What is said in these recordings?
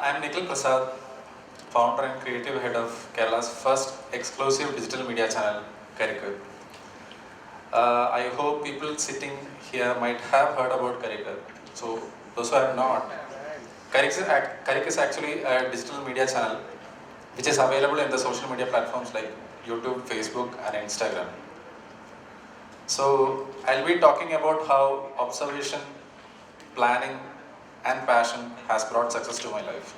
I'm Nikhil Prasad, founder and creative head of Kerala's first exclusive digital media channel, Karikku. I hope people sitting here might have heard about Karikku. So, those who have not, Karikku is actually a digital media channel which is available in the social media platforms like YouTube, Facebook, and Instagram. So, I'll be talking about how observation, planning, and passion has brought success to my life.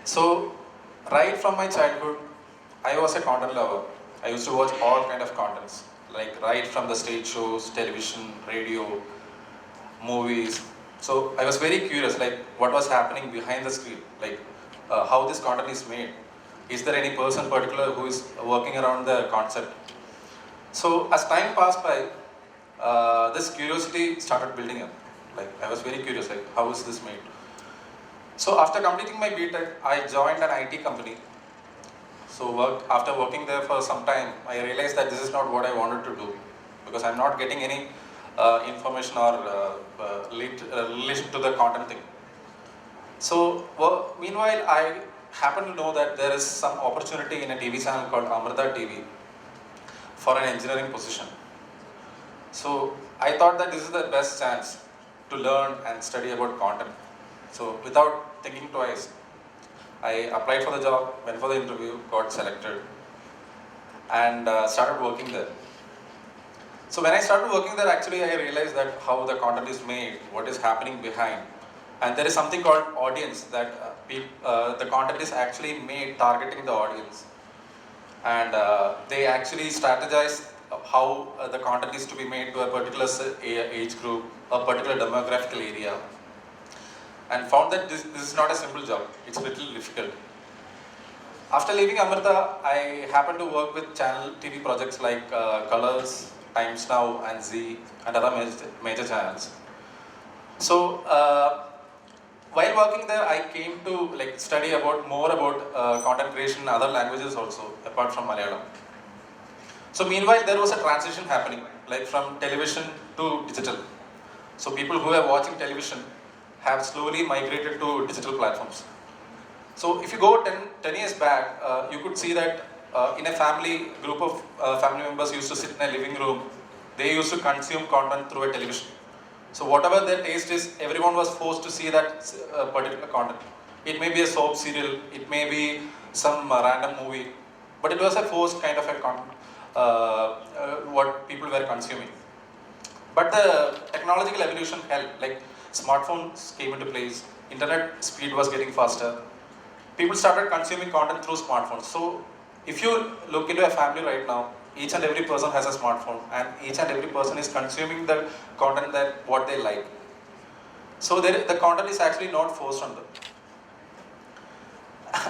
So, right from my childhood, I was a content lover. I used to watch all kind of contents, like right from the stage shows, television, radio, movies. So I was very curious, like what was happening behind the screen, like how this content is made. Is there any person particular who is working around the concept? So as time passed by, this curiosity started building up. Like I was very curious, like how is this made? So after completing my BTech, I joined an IT company. So after working there for some time, I realized that this is not what I wanted to do because I'm not getting any information or relation to the content thing. So meanwhile, I happen to know that there is some opportunity in a TV channel called Amrita TV for an engineering position. So I thought that this is the best chance to learn and study about content. So without thinking twice, I applied for the job, went for the interview, got selected, and started working there. So when I started working there, actually I realized that how the content is made, what is happening behind, and there is something called audience that the content is actually made targeting the audience, and they actually strategize how the content is to be made to a particular age group, a particular demographical area, and found that this is not a simple job, it's a little difficult. After leaving Amrita, I happened to work with channel TV projects like Colors, Times Now and Z and other major channels. So while working there, I came to study more about content creation in other languages also, apart from Malayalam. So meanwhile, there was a transition happening, like from television to digital. So people who are watching television have slowly migrated to digital platforms. So if you go 10 years back, you could see that in a group of family members used to sit in a living room, they used to consume content through a television. So whatever their taste is, everyone was forced to see that particular content. It may be a soap serial, it may be some random movie, but it was a forced kind of a content, what people were consuming. But the technological evolution helped, like smartphones came into place, internet speed was getting faster, people started consuming content through smartphones. So if you look into a family right now, each and every person has a smartphone and each and every person is consuming the content that what they like. So the content is actually not forced on them.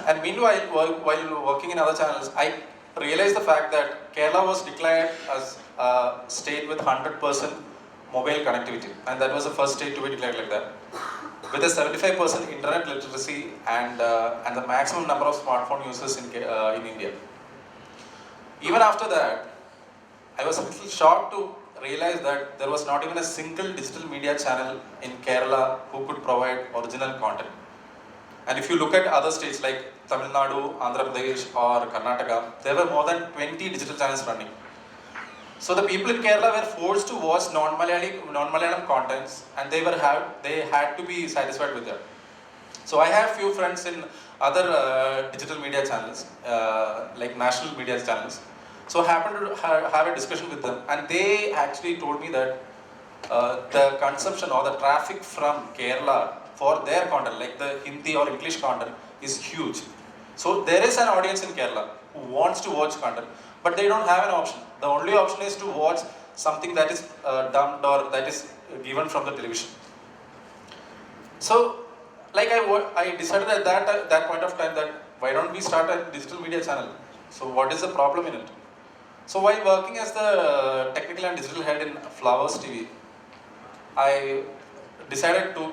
And meanwhile, while working in other channels, I realized the fact that Kerala was declared as a state with 100% mobile connectivity, and that was the first state to be declared like that, with a 75% internet literacy and the maximum number of smartphone users in India. Even after that, I was a little shocked to realize that there was not even a single digital media channel in Kerala who could provide original content. And if you look at other states like Tamil Nadu, Andhra Pradesh or Karnataka, there were more than 20 digital channels running. So the people in Kerala were forced to watch non-Malayalam contents, and they had to be satisfied with that. So I have few friends in other digital media channels, like national media channels. So I happened to have a discussion with them, and they actually told me that the consumption or the traffic from Kerala for their content, like the Hindi or English content, is huge. So there is an audience in Kerala who wants to watch content, but they don't have an option. The only option is to watch something that is dubbed or that is given from the television. So, I decided at that point of time that why don't we start a digital media channel? So what is the problem in it? So while working as the technical and digital head in Flowers TV, I decided to,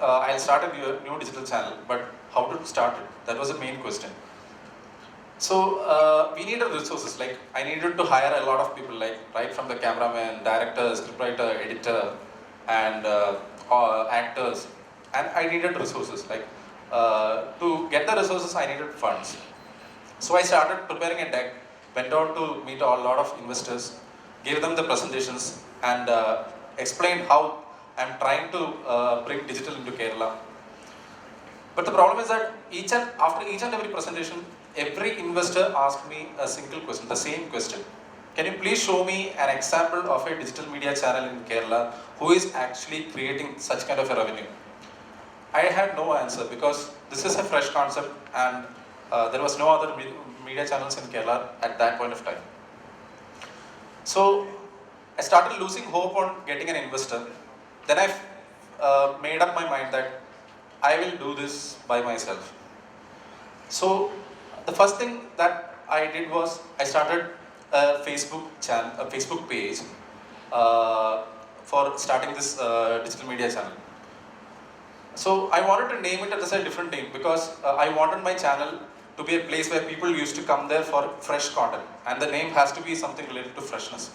I'll start a new digital channel, but how to start it? That was the main question. So we needed resources, like I needed to hire a lot of people, like right from the cameraman, director, scriptwriter, editor, and actors. and I needed resources. Like to get the resources, I needed funds. So I started preparing a deck, went on to meet a lot of investors, gave them the presentations, and explained how I'm trying to bring digital into Kerala. But the problem is that after each and every presentation, every investor asked me a single question, the same question. Can you please show me an example of a digital media channel in Kerala who is actually creating such kind of a revenue? I had no answer because this is a fresh concept and there was no other media channels in Kerala at that point of time. So I started losing hope on getting an investor. Then I made up my mind that I will do this by myself. So the first thing that I did was I started a Facebook channel, a Facebook page for starting this digital media channel. So I wanted to name it as a different name because I wanted my channel to be a place where people used to come there for fresh content, and the name has to be something related to freshness.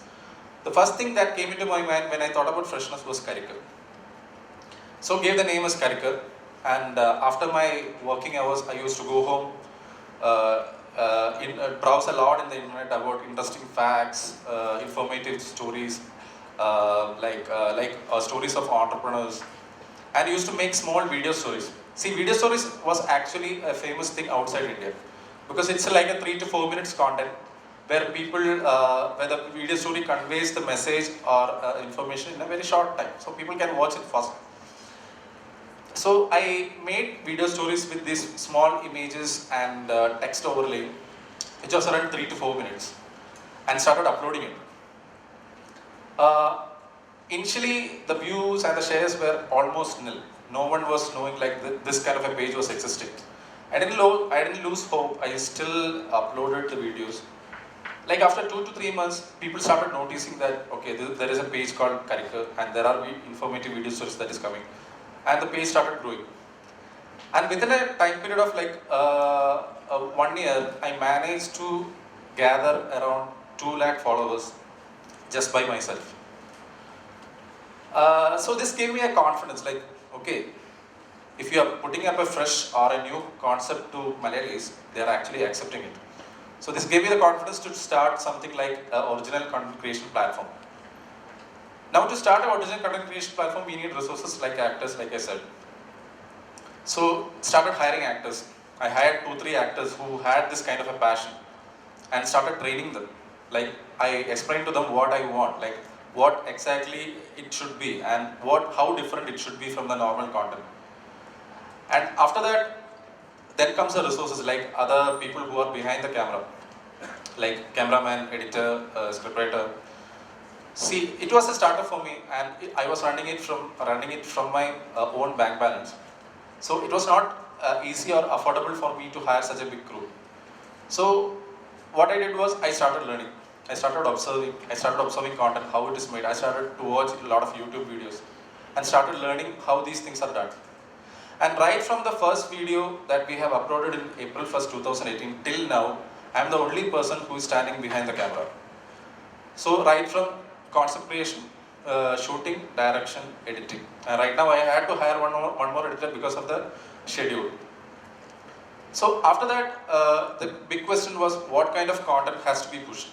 The first thing that came into my mind when I thought about freshness was Karikku. So gave the name as Karikku, and after my working hours, I used to go home, browse a lot in the internet about interesting facts, informative stories, stories of entrepreneurs, and used to make small video stories. See, video stories was actually a famous thing outside India because it's like a 3 to 4 minutes content where where the video story conveys the message or information in a very short time, so people can watch it fast. So I made video stories with these small images and text overlay, which was around 3 to 4 minutes, and started uploading it. Initially, the views and the shares were almost nil. No one was knowing like this kind of a page was existing. I didn't lose hope. I still uploaded the videos. Like after 2 to 3 months, people started noticing that okay, there is a page called Karikku, and there are informative video stories that is coming, and the page started growing. And within a time period of like 1 year, I managed to gather around 2 lakh followers just by myself. So this gave me a confidence, like, okay, if you are putting up a fresh or a new concept to Malayalis, they are actually accepting it. So this gave me the confidence to start something like an original content creation platform. Now to start an original content creation platform, we need resources like actors, like I said. So started hiring actors. I hired 2-3 actors who had this kind of a passion and started training them. Like I explained to them what I want, like what exactly it should be and how different it should be from the normal content. And after that, then comes the resources like other people who are behind the camera, like cameraman, editor, scriptwriter. See, it was a startup for me, and I was running it from my own bank balance. So it was not easy or affordable for me to hire such a big crew. So what I did was I started learning. I started observing content, how it is made. I started to watch a lot of YouTube videos and started learning how these things are done. And right from the first video that we have uploaded in April 1st, 2018 till now, I am the only person who is standing behind the camera. So right from concept creation, shooting, direction, editing. And right now I had to hire one more editor because of the schedule. So after that, the big question was what kind of content has to be pushed?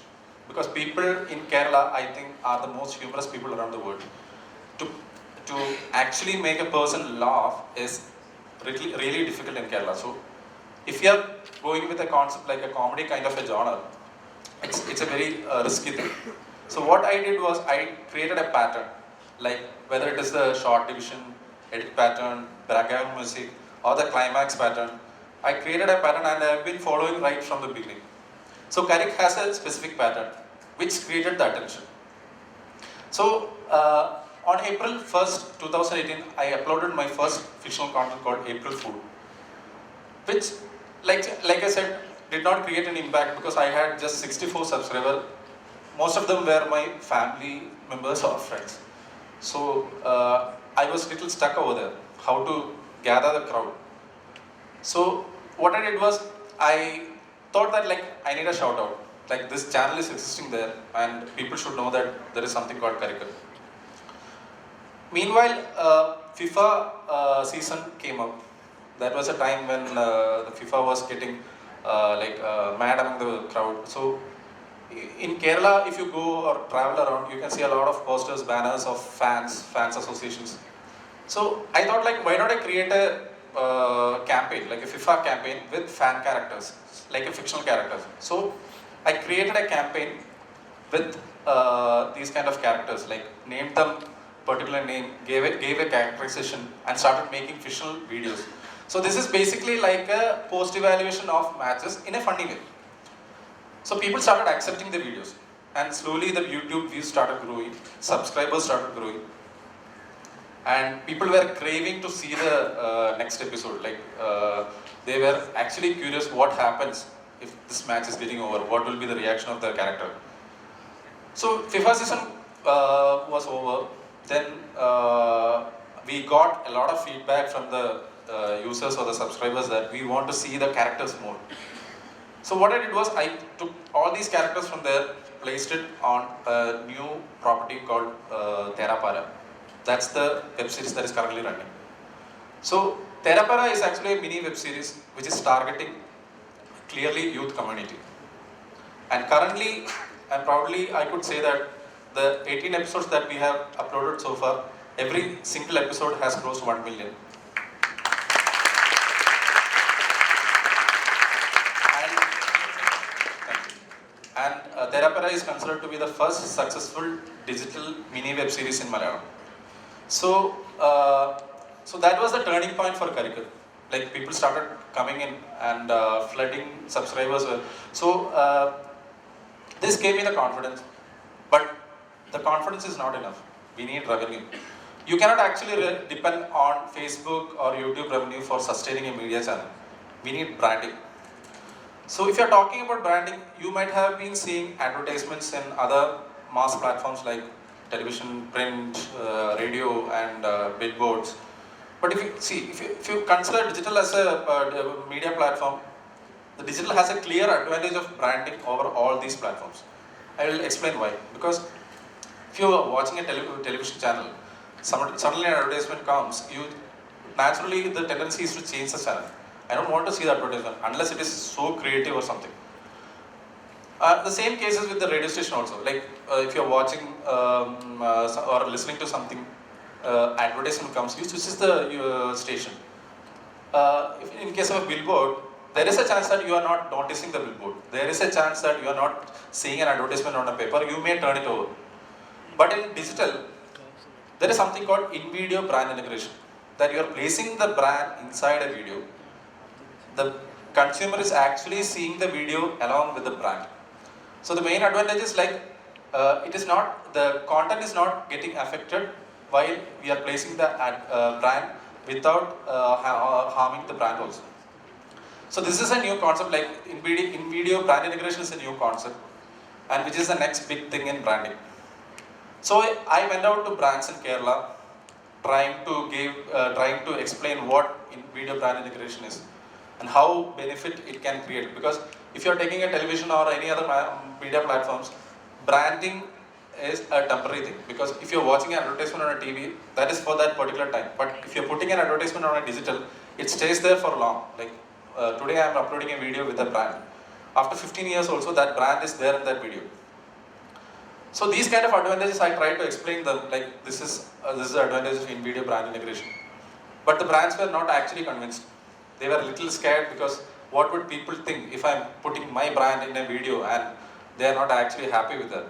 Because people in Kerala, I think, are the most humorous people around the world. To actually make a person laugh is really difficult in Kerala. So if you are going with a concept like a comedy kind of a genre, it's a very risky thing. So what I did was I created a pattern, like whether it is the short division, edit pattern, background music, or the climax pattern. I created a pattern and I have been following right from the beginning. So Karikku has a specific pattern which created the attention. So on April 1st, 2018, I uploaded my first fictional content called April Food, which, like I said, did not create an impact because I had just 64 subscribers. Most of them were my family members or friends. So I was little stuck over there, how to gather the crowd. So what I did was, I thought that like I need a shout out. Like this channel is existing there and people should know that there is something called Karikku. Meanwhile, FIFA season came up. That was a time when the FIFA was getting mad among the crowd. So in Kerala, if you go or travel around, you can see a lot of posters, banners of fans associations. So I thought, like, why not I create a campaign, like a FIFA campaign with fan characters, like a fictional characters. So I created a campaign with these kind of characters, like named them particular name, gave a characterization, and started making fictional videos. So this is basically like a post evaluation of matches in a funny way. So people started accepting the videos, and slowly the YouTube views started growing, subscribers started growing, and people were craving to see the next episode. Like they were actually curious what happens if this match is getting over, what will be the reaction of the character. So FIFA season was over. Then we got a lot of feedback from the users or the subscribers that we want to see the characters more. So what I did was I took all these characters from there, placed it on a new property called Terapara. That's the web series that is currently running. So Terapara is actually a mini web series which is targeting clearly youth community. And currently, and proudly, I could say that the 18 episodes that we have uploaded so far, every single episode has crossed 1 million. And Terapara is considered to be the first successful digital mini web series in Malayalam. So, so that was the turning point for Karikku. Like people started coming in and flooding subscribers. So this gave me the confidence, but the confidence is not enough. We need revenue. You cannot actually depend on Facebook or YouTube revenue for sustaining a media channel. We need branding. So if you're talking about branding, you might have been seeing advertisements in other mass platforms like television, print, radio, and billboards. But if you see, if you consider digital as a media platform, the digital has a clear advantage of branding over all these platforms. I will explain why. Because if you are watching a television channel, suddenly an advertisement comes, naturally the tendency is to change the channel. I don't want to see the advertisement unless it is so creative or something. The same cases with the radio station also. Like if you're watching or listening to something, advertisement comes, you choose the station. In case of a billboard, there is a chance that you are not noticing the billboard. There is a chance that you are not seeing an advertisement on a paper. You may turn it over. But in digital, there is something called in-video brand integration. That you are placing the brand inside a video. The consumer is actually seeing the video along with the brand. So the main advantage is like the content is not getting affected while we are placing the brand without harming the brand also. So this is a new concept, like in-video brand integration is a new concept, and which is the next big thing in branding. So I went out to brands in Kerala, trying to explain what in-video brand integration is and how benefit it can create. Because if you are taking a television or any other media platforms, branding is a temporary thing. Because if you are watching an advertisement on a TV, that is for that particular time. But if you are putting an advertisement on a digital, it stays there for long. Like today I am uploading a video with a brand. After 15 years also, that brand is there in that video. So these kind of advantages I try to explain them, like this is the advantage of in-video brand integration. But the brands were not actually convinced. They were a little scared because what would people think if I'm putting my brand in a video and they are not actually happy with that.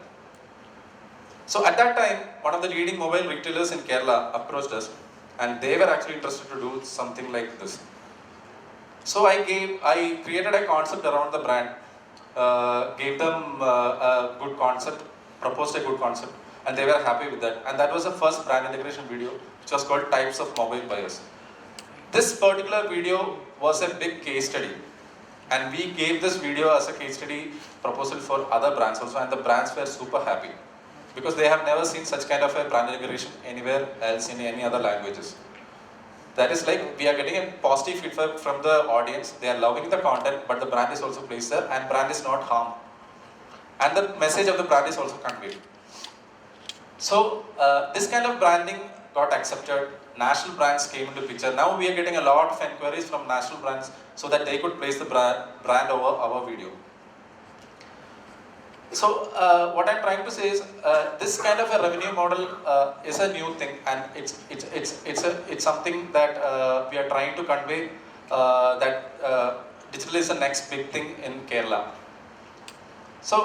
So at that time, one of the leading mobile retailers in Kerala approached us, and they were actually interested to do something like this. So I created a concept around the brand, gave them a good concept, proposed a good concept, and they were happy with that. And that was the first brand integration video, which was called Types of Mobile Buyers. This particular video was a big case study, and we gave this video as a case study proposal for other brands also, and the brands were super happy because they have never seen such kind of a brand integration anywhere else in any other languages. That is like we are getting a positive feedback from the audience. They are loving the content, but the brand is also placed there, and brand is not harmed, and the message of the brand is also conveyed. So this kind of branding got accepted. National brands came into picture. Now we are getting a lot of inquiries from national brands so that they could place the brand over our video. So what I'm trying to say is this kind of a revenue model is a new thing, and it's something that we are trying to convey that digital is the next big thing in Kerala. So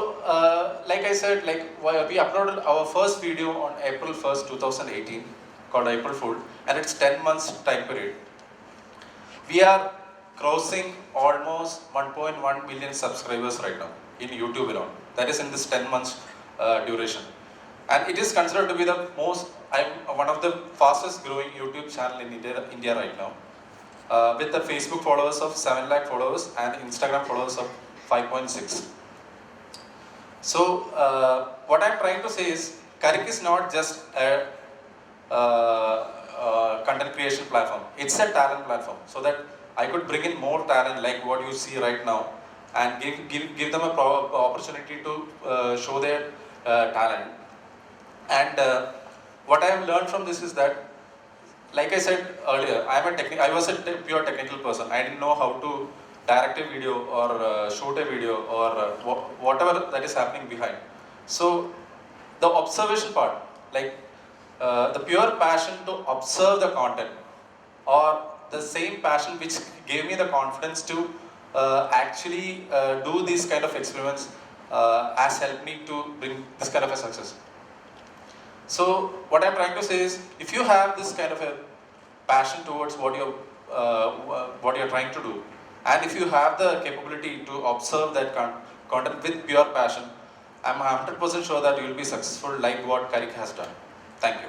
like I said, like we uploaded our first video on April 1st, 2018 called April Fool, and it's 10 months time period. We are crossing almost 1.1 million subscribers right now in YouTube alone. That is in this 10 months duration. And it is considered to be the one of the fastest growing YouTube channel in India right now. With the Facebook followers of 7 lakh followers and Instagram followers of 5.6. So what I'm trying to say is, Karikku is not just a content creation platform. It's a talent platform, so that I could bring in more talent like what you see right now, and give them a opportunity to show their talent. And what I have learned from this is that, like I said earlier, I was a pure technical person. I didn't know how to direct a video or shoot a video or whatever that is happening behind. So the observation part, like the pure passion to observe the content, or the same passion which gave me the confidence to actually do these kind of experiments has helped me to bring this kind of a success. So what I'm trying to say is, if you have this kind of a passion towards what you're trying to do, and if you have the capability to observe that content with pure passion, I'm 100% sure that you will be successful like what Karikku has done. Thank you.